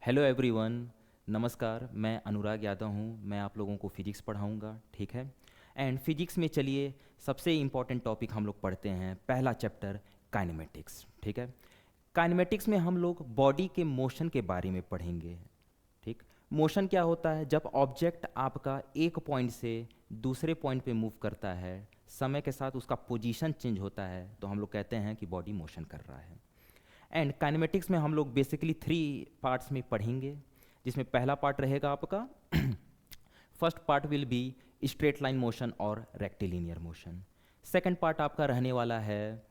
Hello everyone. नमस्कार, मैं अनुराग यादव हूँ। मैं आप लोगों को फिजिक्स पढ़ाऊँगा, ठीक है। एंड फिजिक्स में चलिए सबसे इम्पॉर्टेंट टॉपिक हम लोग पढ़ते हैं, पहला चैप्टर काइनेमेटिक्स, ठीक है। काइनेमेटिक्स में हम लोग बॉडी के मोशन के बारे में पढ़ेंगे, ठीक। मोशन क्या होता है? जब ऑब्जेक्ट आपका एक पॉइंट से दूसरे पॉइंट पे मूव करता है, समय के साथ उसका पोजीशन चेंज होता है, तो हम लोग कहते हैं कि बॉडी मोशन कर रहा है। एंड काइनेमेटिक्स में हम लोग बेसिकली 3 पार्ट्स में पढ़ेंगे, जिसमें पहला पार्ट रहेगा आपका first part will be straight line motion और रेक्टिलिनियर मोशन। सेकंड पार्ट आपका रहने वाला है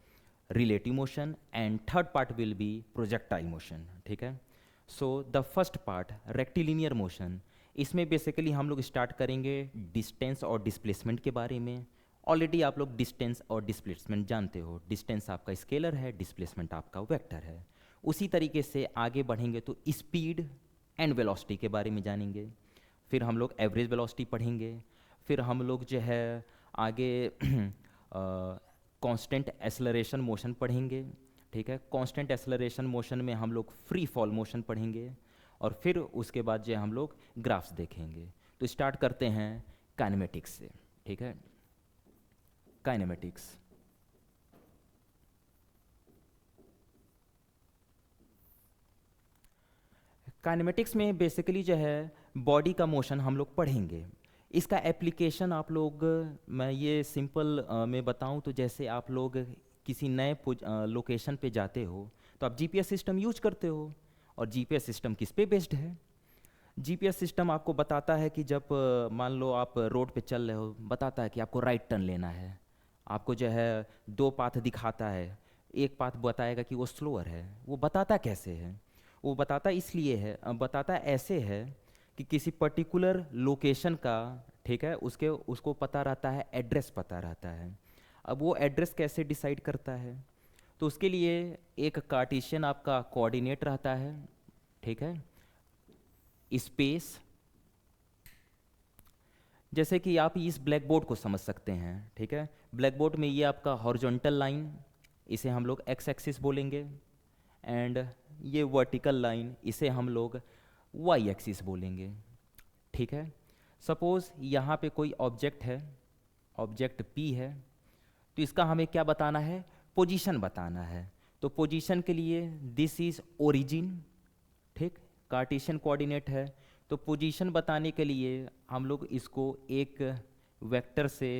relative motion and third part will be projectile motion, ठीक है। So the first part rectilinear motion, इसमें बेसिकली हम लोग स्टार्ट करेंगे डिस्टेंस और डिस्प्लेसमेंट के बारे में। ऑलरेडी आप लोग डिस्टेंस और डिस्प्लेसमेंट जानते हो। डिस्टेंस आपका स्केलर है, डिस्प्लेसमेंट आपका वेक्टर है। उसी तरीके से आगे बढ़ेंगे तो स्पीड एंड वेलोसिटी के बारे में जानेंगे। फिर हम लोग एवरेज वेलोसिटी पढ़ेंगे। फिर हम लोग जो है आगे कांस्टेंट एक्सेलरेशन मोशन पढ़ेंगे, ठीक है। कांस्टेंट एक्सेलरेशन मोशन में हम लोग फ्री फॉल मोशन पढ़ेंगे और फिर उसके बाद जो हम लोग ग्राफ्स देखेंगे। तो स्टार्ट करते हैं काइनेमेटिक्स से, ठीक है। काइनेमेटिक्स, काइनेमेटिक्स में बेसिकली जो है बॉडी का मोशन हम लोग पढ़ेंगे। इसका एप्लीकेशन आप लोग, मैं ये सिंपल में बताऊं तो जैसे आप लोग किसी नए लोकेशन पे जाते हो तो आप जीपीएस सिस्टम यूज करते हो। और जीपीएस सिस्टम किस पे बेस्ड है? जीपीएस सिस्टम आपको बताता है कि जब मान लो आप रोड पे चल रहे हो, बताता है कि आपको राइट टर्न लेना है। आपको जो है 2 पाथ दिखाता है। एक पाथ बताएगा कि वो स्लोअर है। वो बताता कैसे है? वो बताता इसलिए है, बताता ऐसे है कि किसी पर्टिकुलर लोकेशन का, ठीक है, उसको पता रहता है, एड्रेस पता रहता है। अब वो एड्रेस कैसे डिसाइड करता है? तो उसके लिए एक कार्टेशियन आपका कोऑर्डिनेट रहता है, ठीक है। स्पेस, जैसे कि आप इस ब्लैक बोर्ड को समझ सकते हैं, ठीक है। ब्लैक बोर्ड में ये आपका हॉरिजॉन्टल लाइन, इसे हम लोग एक्स एक्सिस बोलेंगे। एंड ये वर्टिकल लाइन, इसे हम लोग वाई एक्सिस बोलेंगे, ठीक है। सपोज यहाँ पे कोई ऑब्जेक्ट है, ऑब्जेक्ट पी है, तो इसका हमें क्या बताना है? पोजीशन बताना है। तो पोजीशन के लिए दिस इज ओरिजिन, ठीक। कार्टेशियन कोऑर्डिनेट है, तो पोजीशन बताने के लिए हम लोग इसको एक वेक्टर से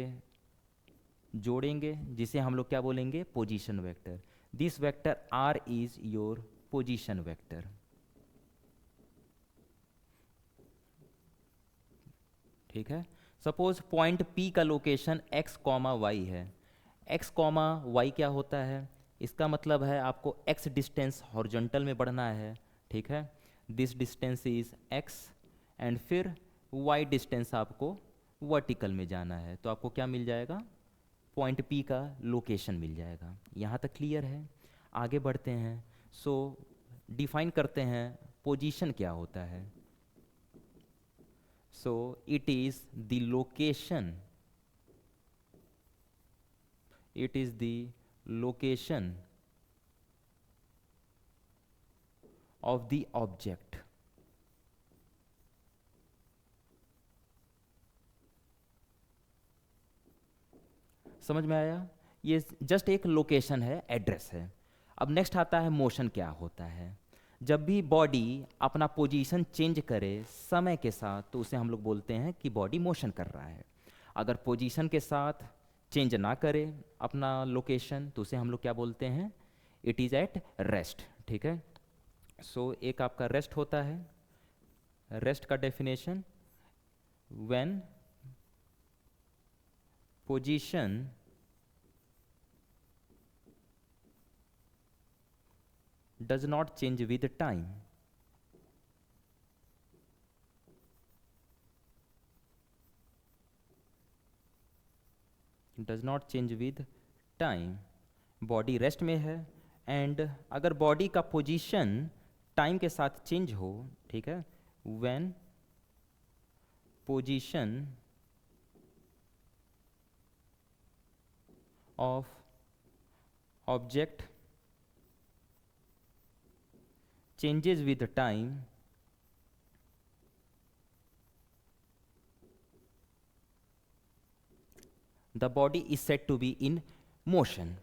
जोड़ेंगे, जिसे हम लोग क्या बोलेंगे? Position vector. This vector R is your position vector, ठीक है। सपोज पॉइंट पी का लोकेशन एक्स कॉमा वाई है। एक्स कॉमा वाई क्या होता है? इसका मतलब है आपको एक्स डिस्टेंस हॉरिजॉन्टल में बढ़ना है, ठीक है। This distance is x and फिर वाई डिस्टेंस आपको वर्टिकल में जाना है। तो आपको क्या मिल जाएगा? पॉइंट पी का लोकेशन मिल जाएगा। यहाँ तक क्लियर है? आगे बढ़ते हैं। सो डिफाइन करते हैं पोजीशन क्या होता है। So it is the location, it is the location of the object, समझ में आया? ये जस्ट एक लोकेशन है, एड्रेस है। अब नेक्स्ट आता है मोशन क्या होता है। जब भी बॉडी अपना पोजीशन चेंज करे समय के साथ, तो उसे हम लोग बोलते हैं कि बॉडी मोशन कर रहा है। अगर पोजीशन के साथ चेंज ना करे अपना लोकेशन, तो उसे हम लोग क्या बोलते हैं? इट इज़ एट रेस्ट, ठीक है। सो एक आपका रेस्ट होता है। रेस्ट का definition, when position does not change with time, does not change with time, body rest में है। एंड अगर बॉडी का पोजीशन टाइम के साथ चेंज हो, ठीक है, when position of object changes with time, the body is set to be in motion,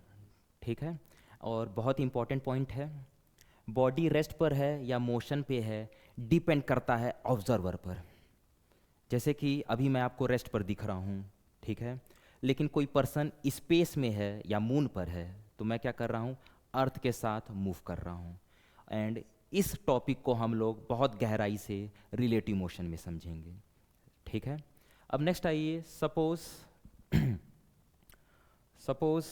ठीक है। और बहुत इंपॉर्टेंट पॉइंट है, बॉडी रेस्ट पर है या मोशन पे है डिपेंड करता है ऑब्जर्वर पर। जैसे कि अभी मैं आपको रेस्ट पर दिख रहा हूँ, ठीक है, लेकिन कोई पर्सन स्पेस में है या मून पर है तो मैं क्या कर रहा हूँ, अर्थ के साथ मूव कर रहा हूँ। एंड इस टॉपिक को हम लोग बहुत गहराई से रिलेटिव मोशन में समझेंगे, ठीक है। अब नेक्स्ट आइए, सपोज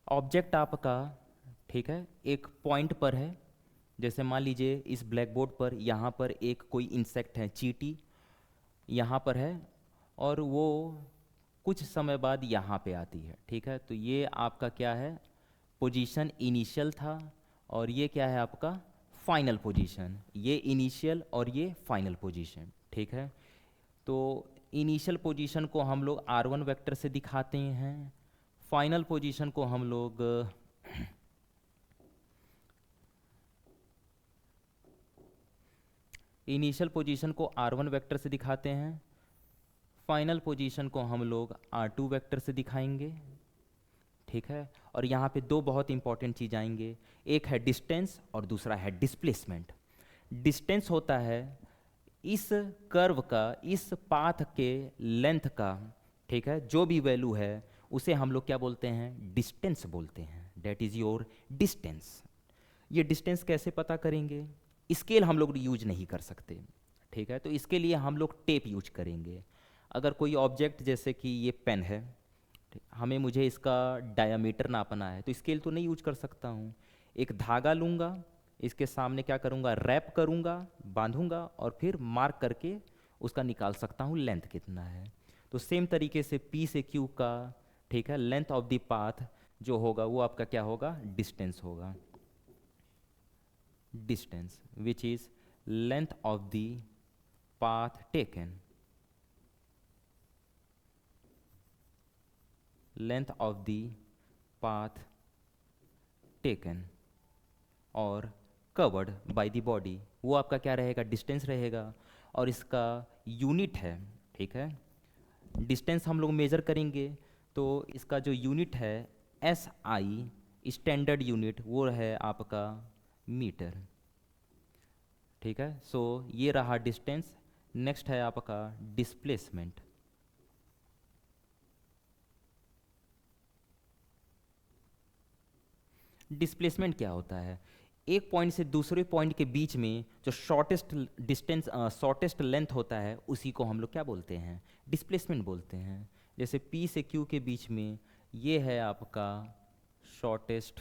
ऑब्जेक्ट आपका, ठीक है, एक पॉइंट पर है। जैसे मान लीजिए इस ब्लैक बोर्ड पर यहाँ पर एक कोई इंसेक्ट है, चींटी यहाँ पर है और वो कुछ समय बाद यहाँ पे आती है, ठीक है। तो ये आपका क्या है, पोजीशन इनिशियल था और ये क्या है आपका फाइनल पोजीशन। ये इनिशियल और ये फाइनल पोजीशन, ठीक है। तो इनिशियल पोजीशन को हम लोग R1 वेक्टर से दिखाते हैं, फाइनल पोजीशन को हम लोग इनिशियल पोजीशन को R1 वेक्टर से दिखाते हैं, फाइनल पोजीशन को हम लोग R2 वेक्टर से दिखाएंगे, ठीक है। और यहाँ पे दो बहुत इंपॉर्टेंट चीज़ आएंगे, एक है डिस्टेंस और दूसरा है डिस्प्लेसमेंट। डिस्टेंस होता है इस कर्व का, इस पाथ के लेंथ का, ठीक है, जो भी वैल्यू है उसे हम लोग क्या बोलते हैं, डिस्टेंस बोलते हैं। That is your distance. ये डिस्टेंस कैसे पता करेंगे, स्केल हम लोग यूज नहीं कर सकते, ठीक है। तो इसके लिए हम लोग टेप यूज करेंगे। अगर कोई ऑब्जेक्ट जैसे कि ये पेन है, हमें मुझे इसका डायामीटर नापना है तो स्केल तो नहीं यूज कर सकता हूँ। एक धागा लूँगा, इसके सामने क्या करूँगा, रैप करूँगा, बांधूँगा और फिर मार्क करके उसका निकाल सकता हूँ लेंथ कितना है। तो सेम तरीके से P से Q का, ठीक है, लेंथ ऑफ द पाथ जो होगा वो आपका क्या होगा, डिस्टेंस होगा। Distance which is length of the path taken, length of the path taken और कवर्ड बाय द बॉडी, वो आपका क्या रहेगा, डिस्टेंस रहेगा। और इसका यूनिट है, ठीक है, डिस्टेंस हम लोग मेजर करेंगे तो इसका जो यूनिट है SI, स्टैंडर्ड यूनिट, वो है आपका मीटर, ठीक है। सो ये रहा डिस्टेंस। नेक्स्ट है आपका डिस्प्लेसमेंट। डिस्प्लेसमेंट क्या होता है, एक पॉइंट से दूसरे पॉइंट के बीच में जो शॉर्टेस्ट डिस्टेंस, शॉर्टेस्ट लेंथ होता है उसी को हम लोग क्या बोलते हैं, डिस्प्लेसमेंट बोलते हैं। जैसे P से Q के बीच में ये है आपका शॉर्टेस्ट,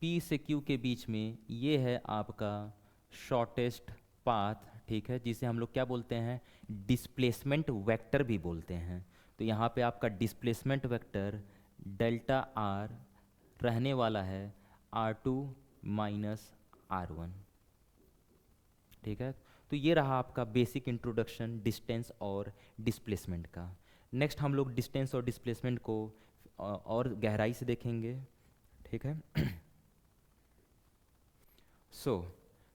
P से Q के बीच में ये है आपका शॉर्टेस्ट पाथ, ठीक है, जिसे हम लोग क्या बोलते हैं, डिस्प्लेसमेंट वेक्टर भी बोलते हैं। तो यहाँ पे आपका डिस्प्लेसमेंट वेक्टर डेल्टा R रहने वाला है R2 माइनस R1, ठीक है। तो ये रहा आपका बेसिक इंट्रोडक्शन डिस्टेंस और डिस्प्लेसमेंट का। नेक्स्ट हम लोग डिस्टेंस और डिस्प्लेसमेंट को और गहराई से देखेंगे, ठीक है।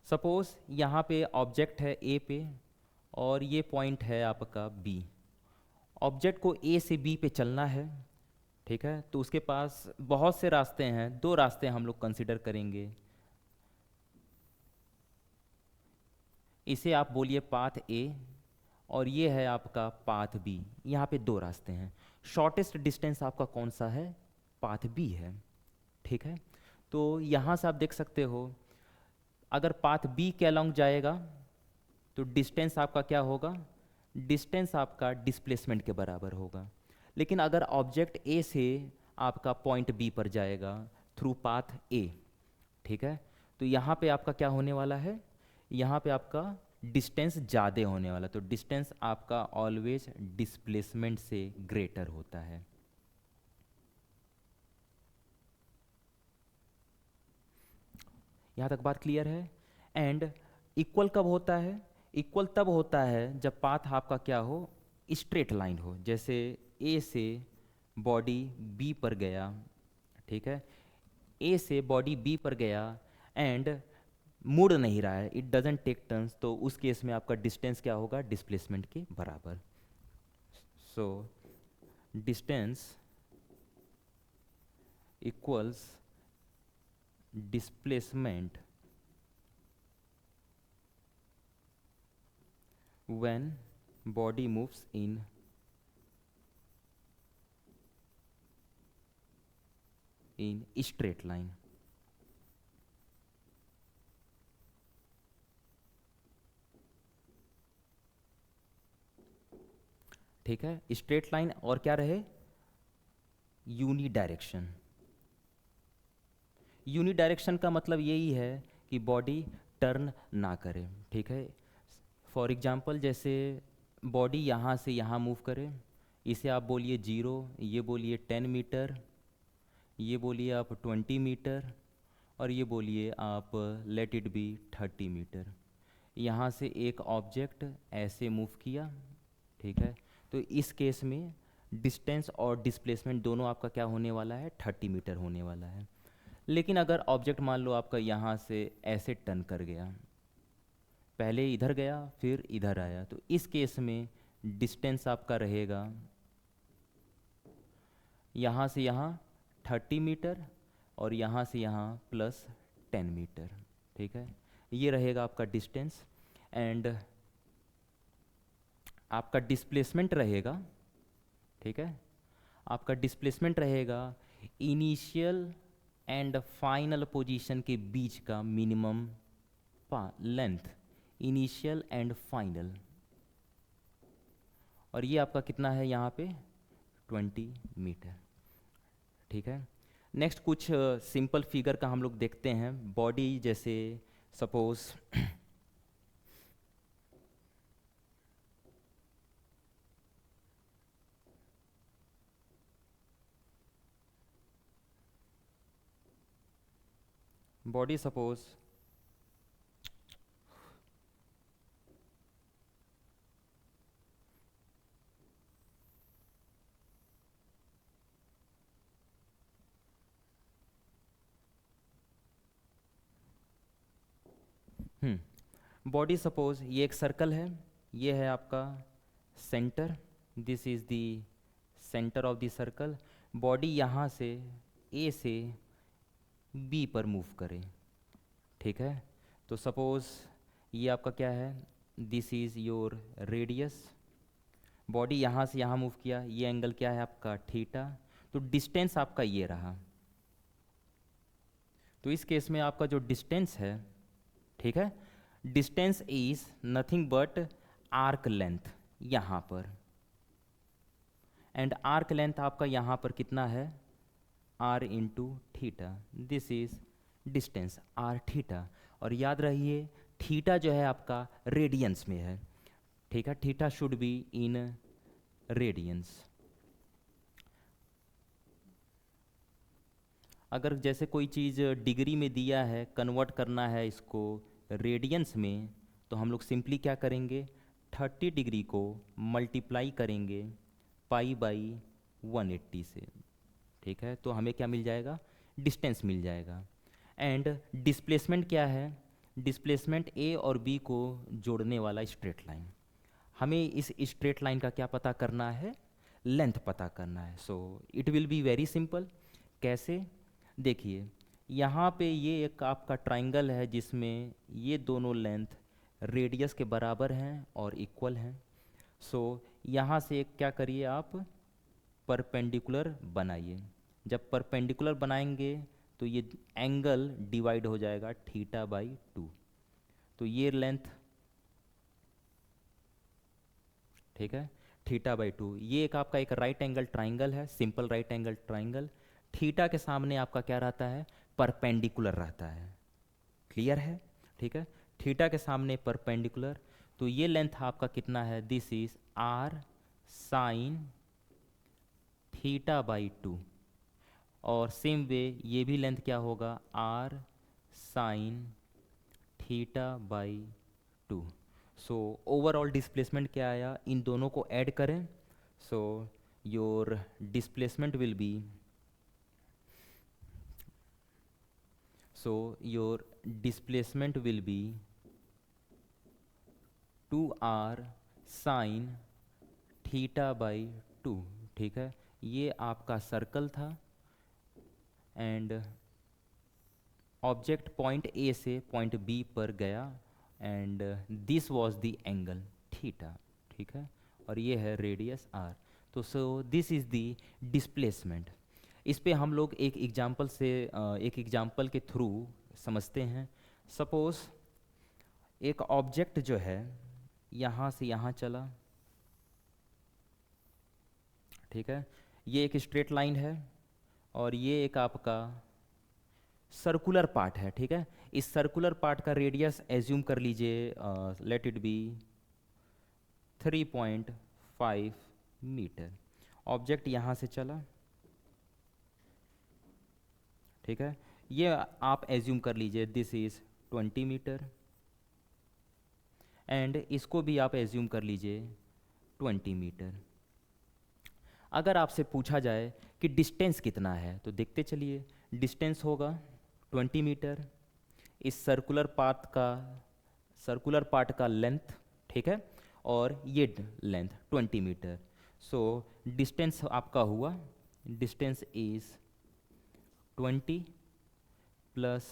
सपोज यहाँ पे ऑब्जेक्ट है A पे और ये पॉइंट है आपका B। ऑब्जेक्ट को A से B पे चलना है, ठीक है। तो उसके पास बहुत से रास्ते हैं, दो रास्ते हम लोग कंसिडर करेंगे। इसे आप बोलिए पाथ A और ये है आपका पाथ B। यहाँ पे दो रास्ते हैं, शॉर्टेस्ट डिस्टेंस आपका कौन सा है, पाथ B है, ठीक है। तो यहाँ से आप देख सकते हो अगर पाथ B के अलॉन्ग जाएगा तो डिस्टेंस आपका क्या होगा, डिस्टेंस आपका डिस्प्लेसमेंट के बराबर होगा। लेकिन अगर ऑब्जेक्ट A से आपका पॉइंट B पर जाएगा थ्रू पाथ A, ठीक है, तो यहाँ पे आपका क्या होने वाला है, यहाँ पे आपका डिस्टेंस ज़्यादा होने वाला। तो डिस्टेंस आपका ऑलवेज डिस्प्लेसमेंट से ग्रेटर होता है। यहाँ तक बात क्लियर है। एंड इक्वल कब होता है, इक्वल तब होता है जब पाथ आपका क्या हो, स्ट्रेट लाइन हो। जैसे A से बॉडी B पर गया, ठीक है, A से बॉडी B पर गया एंड मुड़ नहीं रहा है, इट डजेंट टेक टर्न्स, तो उस केस में आपका डिस्टेंस क्या होगा, डिस्प्लेसमेंट के बराबर। So distance equals displacement when body moves in straight line। ठीक है, स्ट्रेट लाइन और क्या रहे, यूनी डायरेक्शन। यूनी डायरेक्शन का मतलब यही है कि बॉडी टर्न ना करे। ठीक है, फॉर एग्जांपल जैसे बॉडी यहाँ से यहाँ मूव करे, इसे आप बोलिए 0, ये बोलिए 10 मीटर, ये बोलिए आप 20 मीटर, और ये बोलिए आप लेट इट बी 30 मीटर। यहाँ से एक ऑब्जेक्ट ऐसे मूव किया, ठीक है, तो इस केस में डिस्टेंस और डिस्प्लेसमेंट दोनों आपका क्या होने वाला है, 30 मीटर होने वाला है। लेकिन अगर ऑब्जेक्ट मान लो आपका यहाँ से ऐसे टर्न कर गया, पहले इधर गया फिर इधर आया, तो इस केस में डिस्टेंस आपका रहेगा यहाँ से यहाँ 30 मीटर और यहाँ से यहाँ प्लस 10 मीटर। ठीक है, ये रहेगा आपका डिस्टेंस। एंड आपका डिस्प्लेसमेंट रहेगा, ठीक है, आपका डिस्प्लेसमेंट रहेगा इनिशियल एंड फाइनल पोजीशन के बीच का minimum length, initial and final, और ये आपका कितना है यहाँ पे 20 मीटर। ठीक है, नेक्स्ट कुछ सिंपल फिगर का हम लोग देखते हैं। बॉडी जैसे suppose body suppose body suppose ये एक सर्कल है, ये है आपका centre, this is the centre of the circle. Body यहाँ से ए से बी पर मूव करे, ठीक है, तो सपोज ये आपका क्या है, this is your radius. Body यहाँ से यहाँ मूव किया, ये एंगल क्या है आपका थीटा, तो डिस्टेंस आपका ये रहा। तो इस केस में आपका जो डिस्टेंस है, ठीक है, distance is nothing but arc length यहाँ पर, एंड आर्क लेंथ आपका यहाँ पर कितना है, r into theta, this is distance r theta. और याद रहिए थीटा जो है आपका रेडियंस में है, ठीक है, theta should be in radiance. अगर जैसे कोई चीज़ डिग्री में दिया है, कन्वर्ट करना है इसको रेडियंस में, तो हम लोग सिंपली क्या करेंगे, 30 डिग्री को मल्टीप्लाई करेंगे पाई बाई 180 से, ठीक है, तो हमें क्या मिल जाएगा, डिस्टेंस मिल जाएगा। एंड डिस्प्लेसमेंट क्या है, डिस्प्लेसमेंट ए और बी को जोड़ने वाला स्ट्रेट लाइन। हमें इस स्ट्रेट लाइन का क्या पता करना है, लेंथ पता करना है। So it will be very simple. कैसे, देखिए यहाँ पे ये एक आपका ट्राइंगल है जिसमें ये दोनों लेंथ रेडियस के बराबर हैं और इक्वल हैं। सो यहाँ से एक क्या करिए आप, परपेंडिकुलर बनाइए। जब परपेंडिकुलर बनाएंगे तो ये एंगल डिवाइड हो जाएगा थीटा बाई 2, तो ये लेंथ, ठीक है, थीटा बाई 2, ये एक आपका एक राइट एंगल ट्राइंगल है, simple right angle triangle. Theta के सामने आपका क्या रहता है, परपेंडिकुलर रहता है, क्लियर है, ठीक है, थीटा के सामने परपेंडिकुलर, तो ये लेंथ आपका कितना है, this is R sine theta by 2, और सेम वे ये भी लेंथ क्या होगा, R sine theta by 2। So overall displacement क्या आया, इन दोनों को ऐड करें, so your displacement will be, so your displacement will be 2r sine theta by 2, ठीक है। ये आपका सर्कल था एंड ऑब्जेक्ट पॉइंट ए से पॉइंट बी पर गया and this was the angle theta, ठीक है, और ये है रेडियस आर। तो so this is the displacement. इस पे हम लोग एक एग्जाम्पल के थ्रू समझते हैं। सपोज एक ऑब्जेक्ट जो है यहाँ से यहाँ चला, ठीक है, ये एक स्ट्रेट लाइन है और ये एक आपका सर्कुलर पार्ट है, ठीक है। इस सर्कुलर पार्ट का रेडियस एज्यूम कर लीजिए, let it be 3.5 metre. Object यहाँ से चला, ठीक है, ये आप एज्यूम कर लीजिए दिस इज 20 मीटर एंड इसको भी आप एज्यूम कर लीजिए 20 मीटर। अगर आपसे पूछा जाए कि डिस्टेंस कितना है तो देखते चलिए, डिस्टेंस होगा 20 मीटर, इस सर्कुलर पार्ट का लेंथ, ठीक है, और ये लेंथ 20 मीटर। सो डिस्टेंस आपका हुआ, डिस्टेंस इज 20 प्लस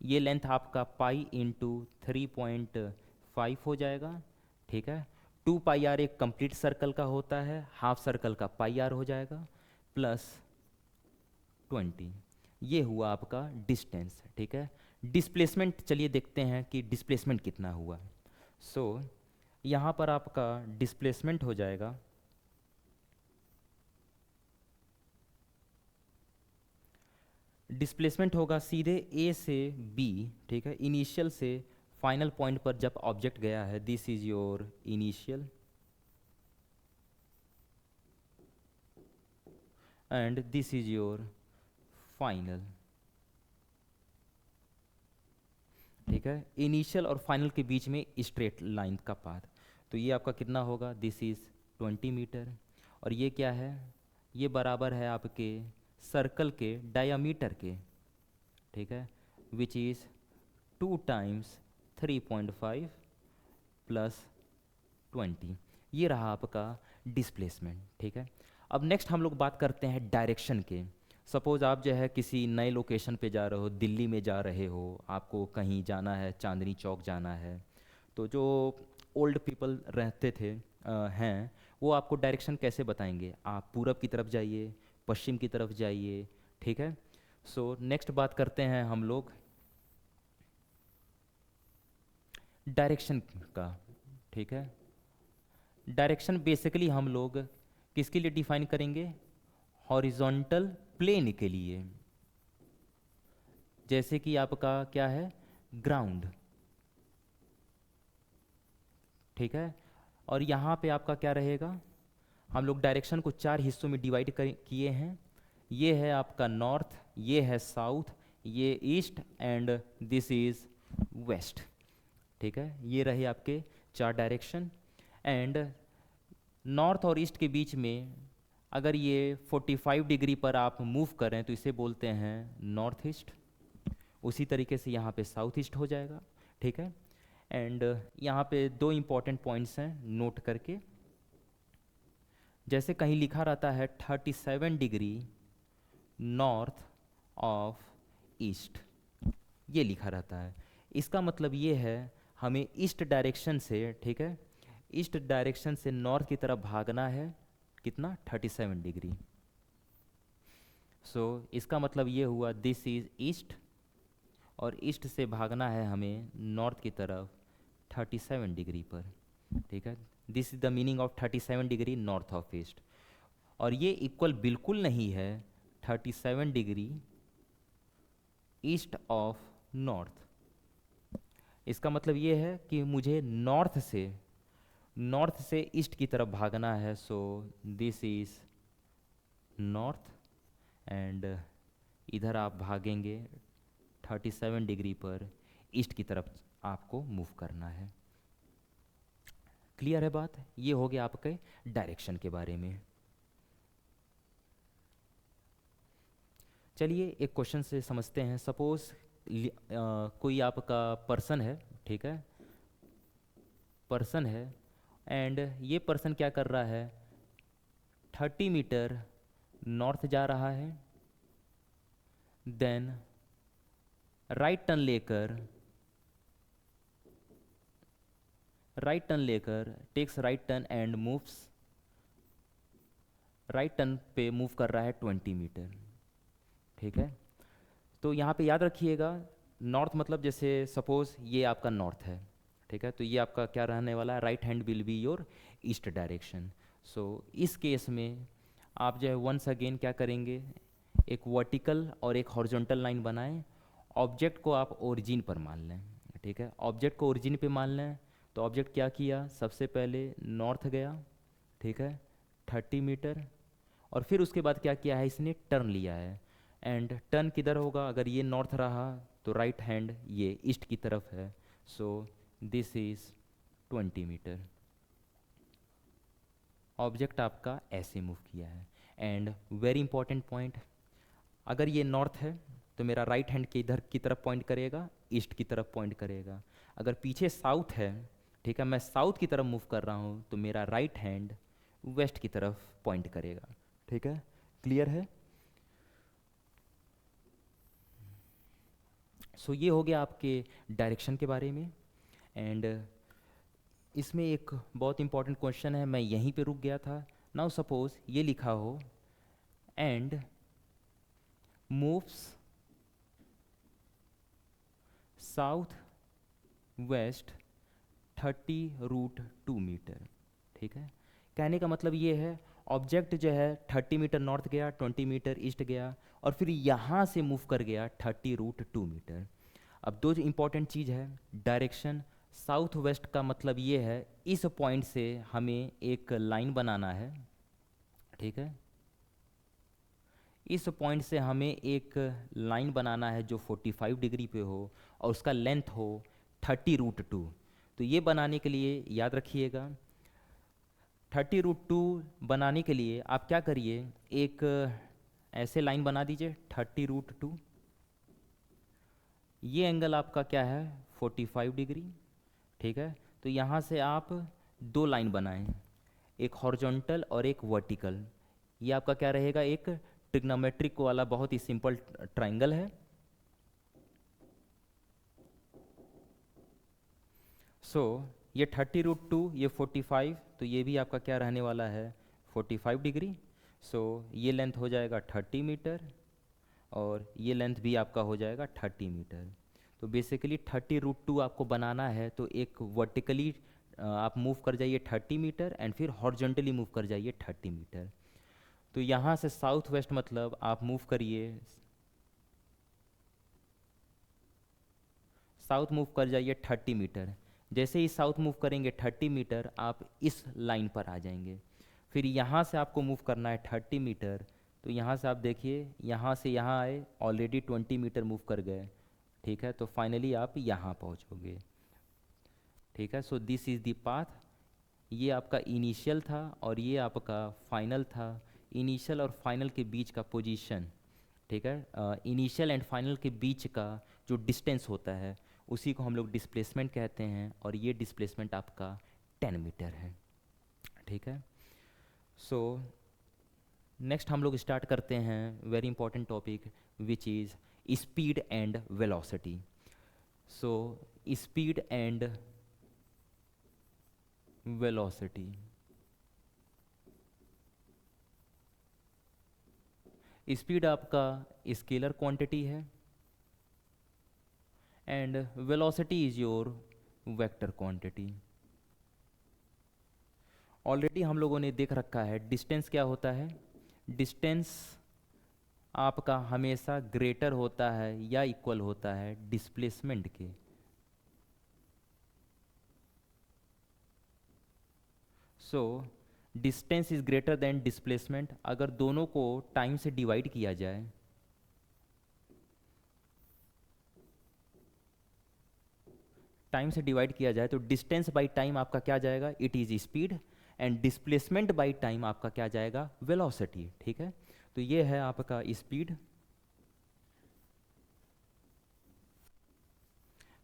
ये लेंथ आपका पाई इंटू 3.5 हो जाएगा, ठीक है। 2 पाई आर एक कंप्लीट सर्कल का होता है, हाफ सर्कल का पाई आर हो जाएगा, प्लस 20, ये हुआ आपका डिस्टेंस, ठीक है। डिस्प्लेसमेंट चलिए देखते हैं कि डिस्प्लेसमेंट कितना हुआ। सो यहाँ पर आपका डिस्प्लेसमेंट हो जाएगा डिस्प्लेसमेंट होगा सीधे ए से बी, ठीक है, इनिशियल से फाइनल पॉइंट पर जब ऑब्जेक्ट गया है, this is your initial and this is your final, ठीक है। इनिशियल और फाइनल के बीच में स्ट्रेट लाइन का पाथ, तो ये आपका कितना होगा, दिस इज 20 मीटर और ये क्या है, ये बराबर है आपके सर्कल के डायामीटर के, ठीक है, विच इज़ 2 टाइम्स 3.5 प्लस 20, ये रहा आपका डिस्प्लेसमेंट, ठीक है। अब नेक्स्ट हम लोग बात करते हैं डायरेक्शन के। सपोज आप जो है किसी नए लोकेशन पे जा रहे हो, दिल्ली में जा रहे हो, आपको कहीं जाना है, चांदनी चौक जाना है, तो जो ओल्ड पीपल रहते थे हैं, वो आपको डायरेक्शन कैसे बताएंगे, आप पूरब की तरफ जाइए, पश्चिम की तरफ जाइए, ठीक है। सो नेक्स्ट बात करते हैं हम लोग डायरेक्शन का, ठीक है। डायरेक्शन बेसिकली हम लोग किसके लिए डिफाइन करेंगे, हॉरिजॉन्टल प्लेन के लिए, जैसे कि आपका क्या है, ग्राउंड, ठीक है। और यहाँ पे आपका क्या रहेगा, हम लोग डायरेक्शन को 4 हिस्सों में डिवाइड किए हैं, ये है आपका नॉर्थ, ये है साउथ, ये east and this is west, ठीक है। ये रहे आपके 4 डायरेक्शन एंड नॉर्थ और ईस्ट के बीच में अगर ये 45 डिग्री पर आप मूव करें तो इसे बोलते हैं नॉर्थ ईस्ट, उसी तरीके से यहाँ पे साउथ ईस्ट हो जाएगा, ठीक है। एंड यहाँ पे 2 इम्पॉर्टेंट पॉइंट्स हैं नोट करके, जैसे कहीं लिखा रहता है 37 डिग्री नॉर्थ ऑफ ईस्ट, ये लिखा रहता है, इसका मतलब ये है हमें ईस्ट डायरेक्शन से, ठीक है, ईस्ट डायरेक्शन से नॉर्थ की तरफ भागना है, कितना, 37 डिग्री। सो इसका मतलब ये हुआ दिस इज ईस्ट और ईस्ट से भागना है हमें नॉर्थ की तरफ 37 डिग्री पर, ठीक है। This is the meaning of 37 degree north of east, और ये इक्वल बिल्कुल नहीं है 37 डिग्री ईस्ट ऑफ नॉर्थ। इसका मतलब ये है कि मुझे नॉर्थ से ईस्ट की तरफ भागना है, so this is north and इधर आप भागेंगे 37 डिग्री पर ईस्ट की तरफ आपको मूव करना है। क्लियर है बात, ये हो गया आपके डायरेक्शन के बारे में। चलिए एक क्वेश्चन से समझते हैं। सपोज कोई आपका पर्सन है, ठीक है, पर्सन है, एंड ये पर्सन क्या कर रहा है, 30 मीटर नॉर्थ जा रहा है, देन राइट टर्न लेकर takes right turn and moves, right turn पे मूव कर रहा है 20 मीटर, ठीक है। तो यहाँ पे याद रखिएगा, नॉर्थ मतलब जैसे सपोज ये आपका नॉर्थ है, ठीक है, तो ये आपका क्या रहने वाला है, right hand will be your east direction. So इस केस में आप जो है वंस अगेन क्या करेंगे, एक वर्टिकल और एक हॉरिजॉन्टल लाइन बनाएं, ऑब्जेक्ट को आप ओरिजिन पर मान लें, ठीक है, ऑब्जेक्ट को ओरिजिन पे मान लें। तो ऑब्जेक्ट क्या किया, सबसे पहले नॉर्थ गया, ठीक है, 30 मीटर, और फिर उसके बाद क्या किया है, इसने टर्न लिया है। एंड टर्न किधर होगा, अगर ये नॉर्थ रहा तो राइट हैंड ये ईस्ट की तरफ है। So this is 20 metre. Object आपका ऐसे मूव किया है। एंड वेरी इंपॉर्टेंट पॉइंट, अगर ये नॉर्थ है तो मेरा राइट हैंड के इधर की तरफ पॉइंट करेगा, ईस्ट की तरफ पॉइंट करेगा। अगर पीछे साउथ है, ठीक है, मैं साउथ की तरफ मूव कर रहा हूँ, तो मेरा राइट हैंड वेस्ट की तरफ पॉइंट करेगा, ठीक है, क्लियर है। सो ये हो गया आपके डायरेक्शन के बारे में। एंड इसमें एक बहुत इंपॉर्टेंट क्वेश्चन है, मैं यहीं पे रुक गया था। नाउ सपोज ये लिखा हो, and moves south west 30√2 metre, ठीक है। कहने का मतलब ये है, ऑब्जेक्ट जो है 30 मीटर नॉर्थ गया, 20 मीटर ईस्ट गया, और फिर यहाँ से मूव कर गया 30√2 मीटर। अब दो जो इंपॉर्टेंट चीज़ है, डायरेक्शन साउथ वेस्ट का मतलब ये है, इस पॉइंट से हमें एक लाइन बनाना है, ठीक है, इस पॉइंट से हमें एक लाइन बनाना है जो 45 डिग्री पे हो और उसका लेंथ हो 30√2। तो ये बनाने के लिए याद रखिएगा, 30√2 बनाने के लिए आप क्या करिए, एक ऐसे लाइन बना दीजिए 30√2, ये एंगल आपका क्या है 45 डिग्री, ठीक है। तो यहाँ से आप दो लाइन बनाएं, एक हॉरिजॉन्टल और एक वर्टिकल। ये आपका क्या रहेगा, एक ट्रिग्नोमेट्रिक वाला बहुत ही सिंपल ट्राइंगल है। सो ये 30√2, ये 45, तो ये भी आपका क्या रहने वाला है 45 डिग्री। सो ये लेंथ हो जाएगा 30 मीटर और ये लेंथ भी आपका हो जाएगा 30 मीटर। तो बेसिकली 30√2 आपको बनाना है, तो एक वर्टिकली आप मूव कर जाइए 30 मीटर एंड फिर हॉरिजॉन्टली मूव कर जाइए 30 मीटर। तो यहाँ से साउथ वेस्ट मतलब आप मूव करिए, साउथ मूव कर जाइए 30 मीटर। जैसे ही साउथ मूव करेंगे 30 मीटर, आप इस लाइन पर आ जाएंगे। फिर यहाँ से आपको मूव करना है 30 मीटर, तो यहाँ से आप देखिए, यहाँ से यहाँ आए, ऑलरेडी 20 मीटर मूव कर गए, ठीक है, तो फाइनली आप यहाँ पहुँचोगे, ठीक है। So this is the path. ये आपका इनिशियल था और ये आपका फाइनल था। इनिशियल और फाइनल के बीच का पोजीशन, ठीक है, इनिशियल एंड फाइनल के बीच का जो डिस्टेंस होता है उसी को हम लोग डिस्प्लेसमेंट कहते हैं, और ये डिस्प्लेसमेंट आपका 10 मीटर है, ठीक है। सो नेक्स्ट हम लोग स्टार्ट करते हैं very important topic which is speed and velocity. So speed and velocity, speed आपका स्केलर क्वांटिटी है and velocity is your vector quantity. Already हम लोगों ने देख रखा है डिस्टेंस क्या होता है। डिस्टेंस आपका हमेशा ग्रेटर होता है या इक्वल होता है डिस्प्लेसमेंट के। So distance is greater than displacement. अगर दोनों को टाइम से डिवाइड किया जाए, टाइम से डिवाइड किया जाए तो डिस्टेंस बाई टाइम आपका क्या जाएगा, it is speed, and displacement by time आपका क्या जाएगा, वेलोसिटी, ठीक है। तो ये है आपका speed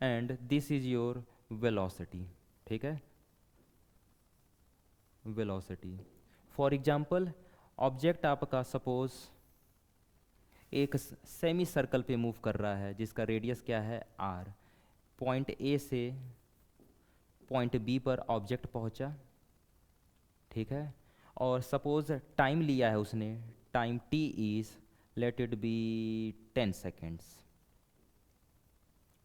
and this is your velocity, ठीक है, वेलोसिटी। फॉर एग्जांपल ऑब्जेक्ट आपका सपोज एक सेमी सर्कल पे मूव कर रहा है जिसका रेडियस क्या है आर, पॉइंट ए से पॉइंट बी पर ऑब्जेक्ट पहुंचा, ठीक है, और सपोज टाइम लिया है उसने, time T is late it B 10 seconds,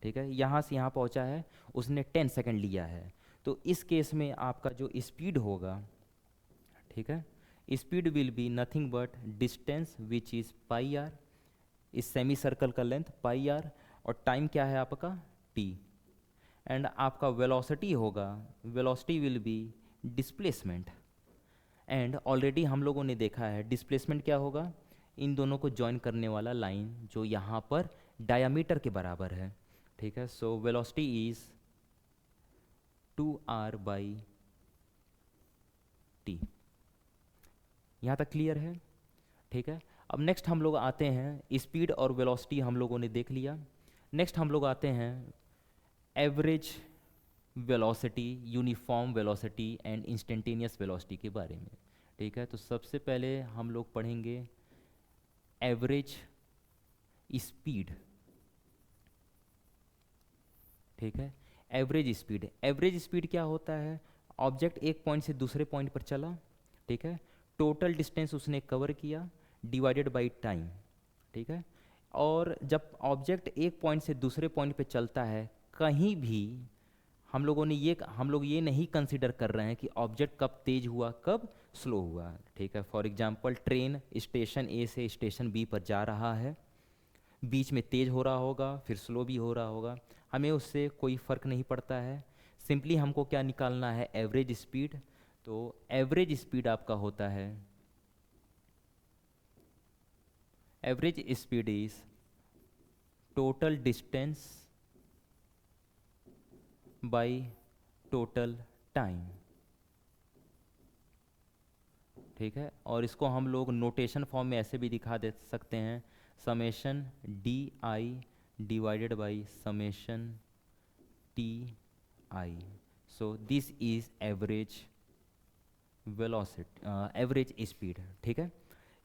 ठीक है, यहाँ से यहाँ पहुँचा है, उसने 10 सेकेंड लिया है। तो इस केस में आपका जो स्पीड होगा, ठीक है, speed will be nothing but distance which is pi R, इस सेमी सर्कल का लेंथ पाई आर, और टाइम क्या है आपका टी, एंड आपका वेलोसिटी होगा, velocity will be displacement. And already हम लोगों ने देखा है डिस्प्लेसमेंट क्या होगा, इन दोनों को जॉइन करने वाला लाइन जो यहाँ पर डायामीटर के बराबर है, ठीक है। So velocity is 2r/t। यहाँ तक क्लियर है, ठीक है। अब नेक्स्ट हम लोग आते हैं, स्पीड और वेलोसिटी हम लोगों ने देख लिया। नेक्स्ट हम लोग आते हैं average velocity, uniform velocity and instantaneous velocity के बारे में, ठीक है। तो सबसे पहले हम लोग पढ़ेंगे एवरेज स्पीड, ठीक है। एवरेज स्पीड क्या होता है, ऑब्जेक्ट एक पॉइंट से दूसरे पॉइंट पर चला, ठीक है, टोटल डिस्टेंस उसने कवर किया डिवाइडेड बाई टाइम, ठीक है। और जब ऑब्जेक्ट एक पॉइंट से दूसरे पॉइंट पे चलता है कहीं भी, हम लोग ये नहीं कंसिडर कर रहे हैं कि ऑब्जेक्ट कब तेज हुआ कब स्लो हुआ, ठीक है। फॉर एग्जांपल ट्रेन स्टेशन ए से स्टेशन बी पर जा रहा है, बीच में तेज हो रहा होगा फिर स्लो भी हो रहा होगा, हमें उससे कोई फ़र्क नहीं पड़ता है। सिंपली हमको क्या निकालना है, एवरेज स्पीड। तो एवरेज स्पीड आपका होता है, average speed is total distance by total time, ठीक है। और इसको हम लोग नोटेशन फॉर्म में ऐसे भी दिखा दे सकते हैं, summation D I divided by summation T I. So this is average velocity, average speed, ठीक है।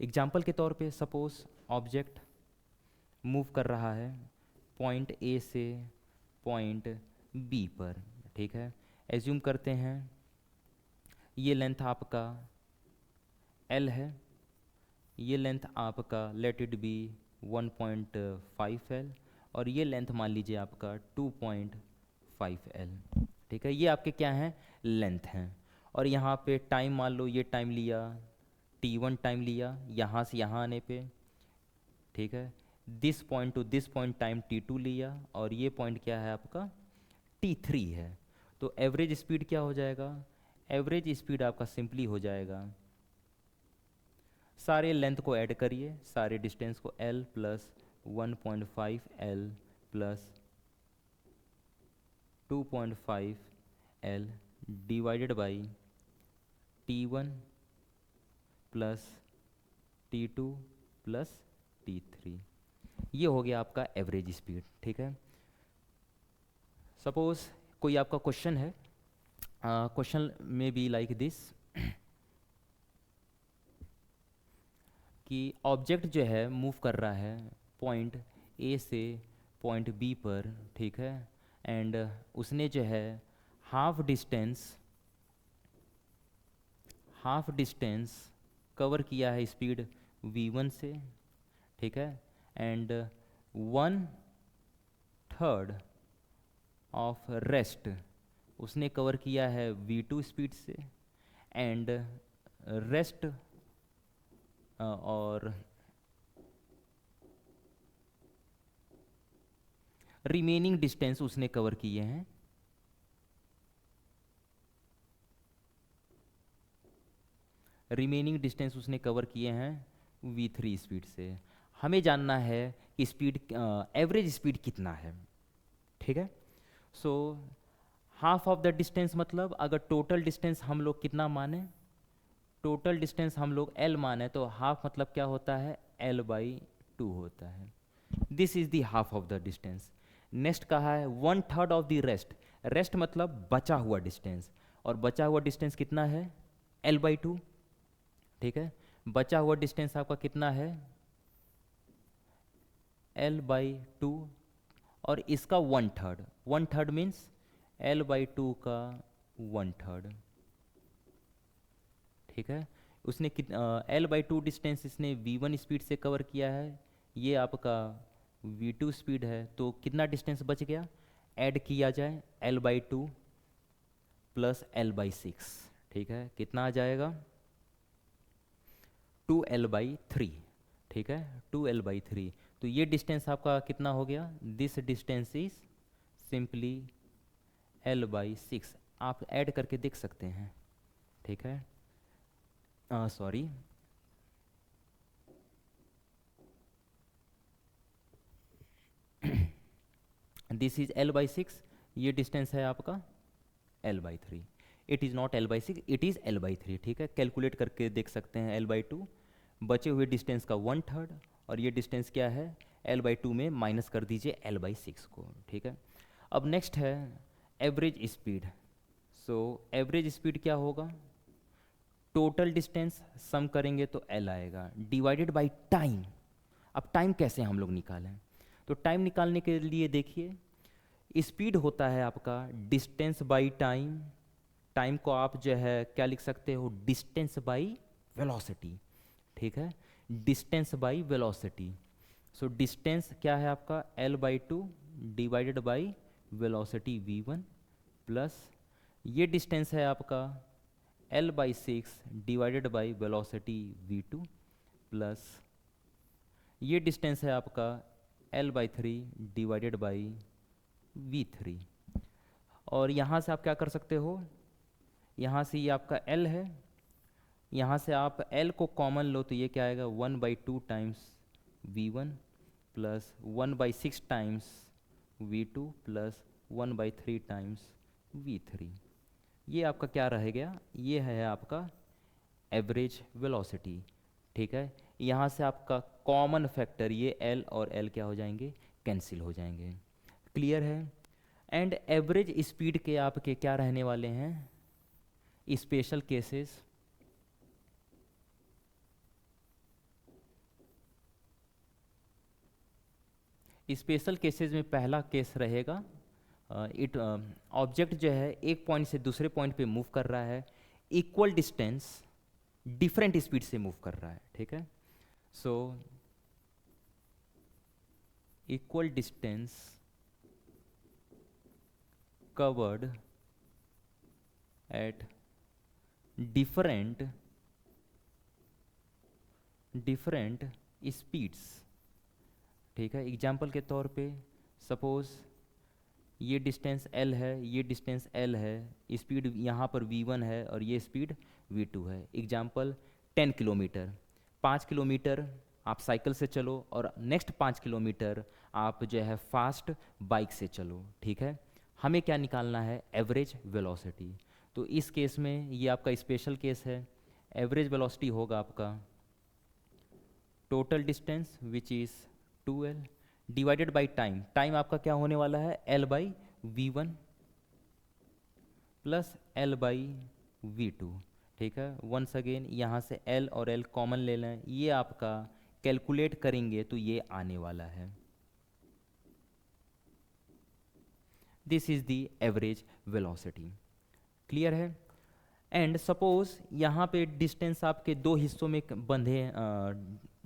एग्जाम्पल के तौर पे सपोज ऑब्जेक्ट मूव कर रहा है पॉइंट ए से पॉइंट बी पर, ठीक है। एज्यूम करते हैं ये लेंथ आपका एल है, ये लेंथ आपका लेट इट बी 1.5 एल, और ये लेंथ मान लीजिए आपका 2.5 एल, ठीक है। ये आपके क्या हैं, लेंथ हैं। और यहाँ पे टाइम मान लो, ये टाइम लिया t1 टाइम लिया यहाँ से यहाँ आने पे, ठीक है। This point two this point time t2 लिया, और ये पॉइंट क्या है आपका t3 है। तो एवरेज स्पीड क्या हो जाएगा, एवरेज स्पीड आपका सिंपली हो जाएगा, सारे लेंथ को ऐड करिए, सारे डिस्टेंस को, l plus 1.5 L plus 2.5 L divided by t1 plus t2 plus t3। ये हो गया आपका एवरेज स्पीड, ठीक है। सपोज कोई आपका क्वेश्चन है, क्वेश्चन में बी लाइक दिस कि ऑब्जेक्ट जो है मूव कर रहा है पॉइंट ए से पॉइंट बी पर, ठीक है, एंड उसने जो है हाफ डिस्टेंस कवर किया है स्पीड v1 से, ठीक है, एंड 1/3 ऑफ रेस्ट उसने कवर किया है v2 स्पीड से, एंड रेस्ट और रिमेनिंग डिस्टेंस उसने कवर किए हैं v3 स्पीड से। हमें जानना है कि स्पीड, एवरेज स्पीड कितना है, ठीक है। So half of the distance मतलब अगर टोटल डिस्टेंस हम लोग कितना माने, टोटल डिस्टेंस हम लोग l माने, तो हाफ मतलब क्या होता है, l/2 होता है। This is the half of the distance. Next कहा है 1/3 ऑफ द रेस्ट। रेस्ट मतलब बचा हुआ डिस्टेंस, और बचा हुआ डिस्टेंस कितना है, L/2। ठीक है, बचा हुआ डिस्टेंस आपका कितना है, L/2, और इसका 1/3। 1/3 मीन्स L/2 का 1/3। ठीक है, उसने L/2 डिस्टेंस इसने V1 स्पीड से कवर किया है, ये आपका V2 स्पीड है, तो कितना डिस्टेंस बच गया, ऐड किया जाए L/2 प्लस L/6। ठीक है, कितना आ जाएगा, 2L/3। ठीक है, 2L/3। तो ये डिस्टेंस आपका कितना हो गया, this distance is simply L/6। आप ऐड करके देख सकते हैं। ठीक है, सॉरी, दिस इज L/6, ये डिस्टेंस है आपका L/3। It is not L/6, it is L/3। ठीक है, कैलकुलेट करके देख सकते हैं L/2, बचे हुए डिस्टेंस का 1/3, और ये डिस्टेंस क्या है, L/2 में माइनस कर दीजिए L/6 को। ठीक है, अब नेक्स्ट है average speed. So average speed क्या होगा, टोटल डिस्टेंस सम करेंगे तो L आएगा, डिवाइडेड बाई टाइम। अब टाइम कैसे हम लोग निकालें, तो टाइम निकालने के लिए देखिए, स्पीड होता है आपका डिस्टेंस बाई टाइम। टाइम को आप जो है क्या लिख सकते हो, डिस्टेंस बाई वेलोसिटी। ठीक है, distance by velocity. So distance क्या है आपका, L/2 divided by velocity V1 plus ये डिस्टेंस है आपका L/6 divided by velocity V2 plus ये डिस्टेंस है आपका L/3 डिवाइडेड बाई V3। और यहाँ से आप क्या कर सकते हो, यहाँ से ये आपका L है, यहाँ से आप L को कॉमन लो तो ये क्या आएगा, 1/2 times V1 plus 1/6 times V2 plus 1/3 times V3। ये आपका क्या रह गया, ये है आपका एवरेज वेलोसिटी। ठीक है, यहाँ से आपका कॉमन फैक्टर ये L और L क्या हो जाएंगे, कैंसिल हो जाएंगे। क्लियर है। एंड एवरेज स्पीड के आपके क्या रहने वाले हैं, स्पेशल केसेस। स्पेशल केसेस में पहला केस रहेगा, इट ऑब्जेक्ट जो है एक पॉइंट से दूसरे पॉइंट पे मूव कर रहा है, इक्वल डिस्टेंस डिफरेंट स्पीड से मूव कर रहा है। ठीक है, so equal distance covered at different speeds. ठीक है, एग्जाम्पल के तौर पे सपोज ये डिस्टेंस L है, ये डिस्टेंस L है, स्पीड यहाँ पर V1 है और ये स्पीड V2 है। एग्जाम्पल 10 किलोमीटर, 5 किलोमीटर आप साइकिल से चलो और नेक्स्ट 5 किलोमीटर आप जो है फास्ट बाइक से चलो। ठीक है, हमें क्या निकालना है, एवरेज वेलोसिटी। तो इस केस में ये आपका स्पेशल केस है, एवरेज वेलोसिटी होगा आपका total distance which is 2L divided by time. Time आपका क्या होने वाला है, L/V1 प्लस L/V2। ठीक है, वंस अगेन यहाँ से L और L कॉमन ले लें, ये आपका कैलकुलेट करेंगे तो ये आने वाला है, this is the average velocity. Clear है। एंड सपोज यहाँ पे डिस्टेंस आपके दो हिस्सों में बंधे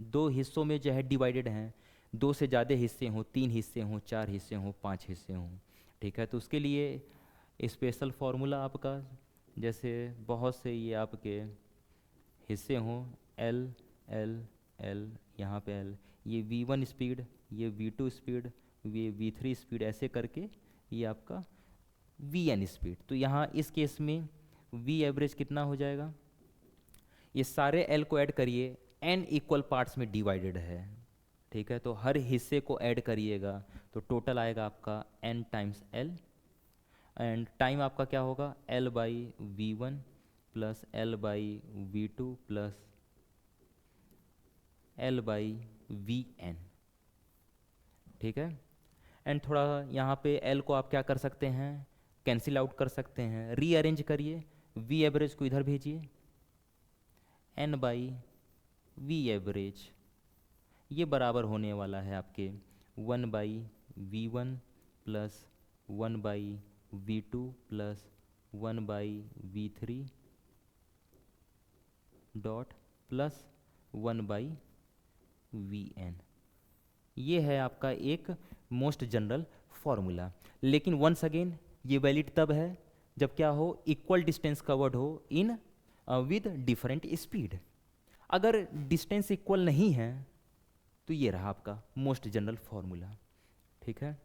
दो हिस्सों में जो है डिवाइडेड हैं, दो से ज़्यादा हिस्से हों, 3 हिस्से हों, 4 हिस्से हों, 5 हिस्से हों। ठीक है, तो उसके लिए स्पेशल फार्मूला आपका, जैसे बहुत से ये आपके हिस्से हों, L L L, यहाँ पे L, ये V1 स्पीड, ये V2 स्पीड, ये V3 स्पीड, ऐसे करके ये आपका Vn स्पीड। तो यहाँ इस केस में V एवरेज कितना हो जाएगा, ये सारे L को ऐड करिए, n इक्वल पार्ट्स में डिवाइडेड है। ठीक है, तो हर हिस्से को ऐड करिएगा तो टोटल आएगा आपका n times L, and time आपका क्या होगा, L/V1 plus L/V2 plus L/Vn। ठीक है, एंड थोड़ा यहाँ पे एल को आप क्या कर सकते हैं, कैंसिल आउट कर सकते हैं, रीअरेंज करिए, वी एवरेज को इधर भेजिए, एन बाई वी एवरेज ये बराबर होने वाला है आपके 1/v1 plus 1/v2 plus 1/v3 dot plus 1/vn। ये है आपका एक मोस्ट जनरल फॉर्मूला। लेकिन वंस अगेन ये वैलिड तब है जब क्या हो, इक्वल डिस्टेंस कवर्ड हो इन विद डिफरेंट स्पीड। अगर डिस्टेंस इक्वल नहीं है तो ये रहा आपका मोस्ट जनरल फॉर्मूला, ठीक है।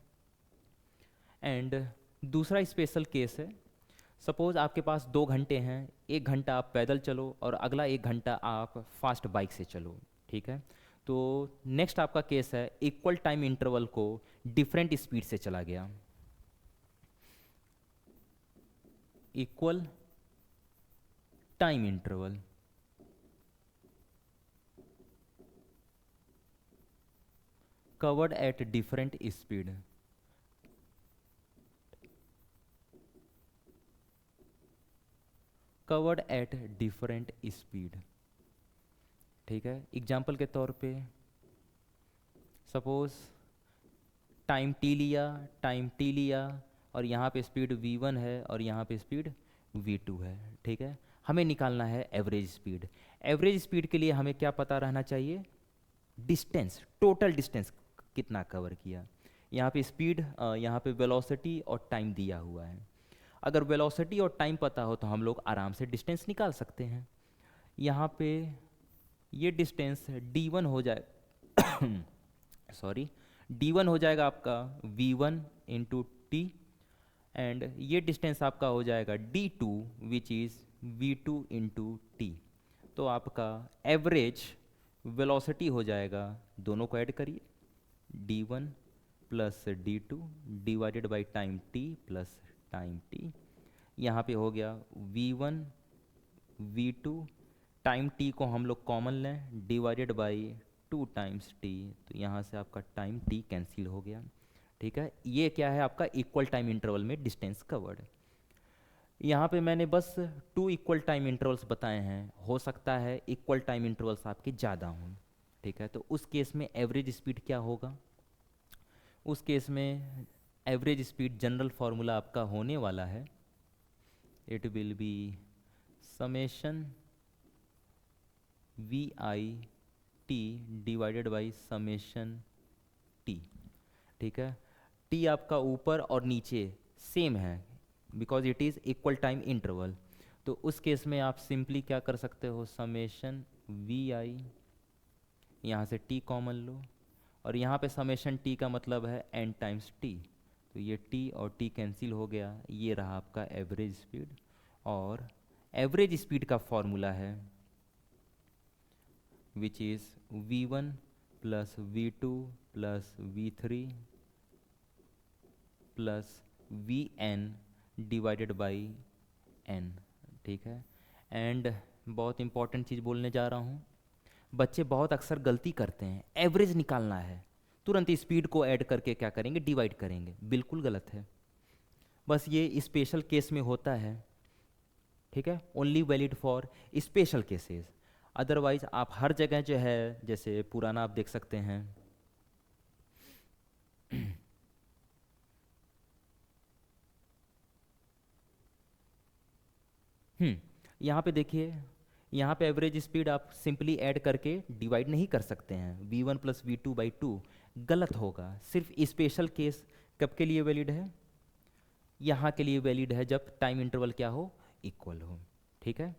एंड दूसरा स्पेशल केस है, सपोज आपके पास 2 घंटे हैं, 1 घंटा आप पैदल चलो और अगला 1 घंटा आप फास्ट बाइक से चलो, ठीक है। तो नेक्स्ट आपका केस है इक्वल टाइम इंटरवल को डिफरेंट स्पीड से चला गया, equal time interval covered at different speed, covered at different speed, ठीक है। एग्जाम्पल के तौर पे सपोज टाइम टी लिया और यहाँ पे स्पीड v1 है और यहाँ पे स्पीड v2 है, ठीक है। हमें निकालना है एवरेज स्पीड। एवरेज स्पीड के लिए हमें क्या पता रहना चाहिए, डिस्टेंस, टोटल डिस्टेंस कितना कवर किया। यहाँ पे स्पीड, यहाँ पे वेलोसिटी और टाइम दिया हुआ है। अगर वेलोसिटी और टाइम पता हो तो हम लोग आराम से डिस्टेंस निकाल सकते हैं। यहाँ पे ये डिस्टेंस d1 हो जाए सॉरी d1 हो जाएगा आपका v1 इंटू टी, एंड ये डिस्टेंस आपका हो जाएगा d2 which is v2 into T. तो आपका एवरेज वेलोसिटी हो जाएगा, दोनों को ऐड करिए, d1 plus d2 divided by time t plus time t। यहाँ पे हो गया v1 v2, टाइम t को हम लोग कॉमन लें, डिवाइडेड बाई 2 टाइम्स t, तो यहाँ से आपका टाइम t कैंसिल हो गया, ठीक है। ये क्या है आपका इक्वल टाइम इंटरवल में डिस्टेंस कवर्ड। यहाँ पे मैंने बस 2 इक्वल टाइम इंटरवल्स बताए हैं, हो सकता है इक्वल टाइम इंटरवल्स आपके ज़्यादा हों, ठीक है। तो उस केस में एवरेज स्पीड क्या होगा, उस केस में एवरेज स्पीड जनरल फार्मूला आपका होने वाला है, it will be summation V I T divided by summation T, ठीक है। टी आपका ऊपर और नीचे सेम है because it is equal time interval. तो उस केस में आप सिंपली क्या कर सकते हो, समेशन वी आई, यहाँ से टी कॉमन लो और यहाँ पे समेशन टी का मतलब है n टाइम्स टी, तो ये t और t कैंसिल हो गया, ये रहा आपका एवरेज स्पीड। और एवरेज स्पीड का फॉर्मूला है which is v1 plus v2 plus v3 plus vn divided by n, ठीक है। एंड बहुत इंपॉर्टेंट चीज़ बोलने जा रहा हूँ, बच्चे बहुत अक्सर गलती करते हैं, एवरेज निकालना है तुरंत स्पीड को ऐड करके क्या करेंगे, डिवाइड करेंगे, बिल्कुल गलत है। बस ये स्पेशल केस में होता है, ठीक है, only valid for special cases. Otherwise आप हर जगह जो है, जैसे पुराना आप देख सकते हैं यहाँ पे देखिए, यहाँ पे एवरेज स्पीड आप सिंपली ऐड करके डिवाइड नहीं कर सकते हैं, v1 प्लस v2 बाई 2 गलत होगा। सिर्फ स्पेशल केस कब के लिए वैलिड है, यहाँ के लिए वैलिड है जब टाइम इंटरवल क्या हो, इक्वल हो, ठीक है।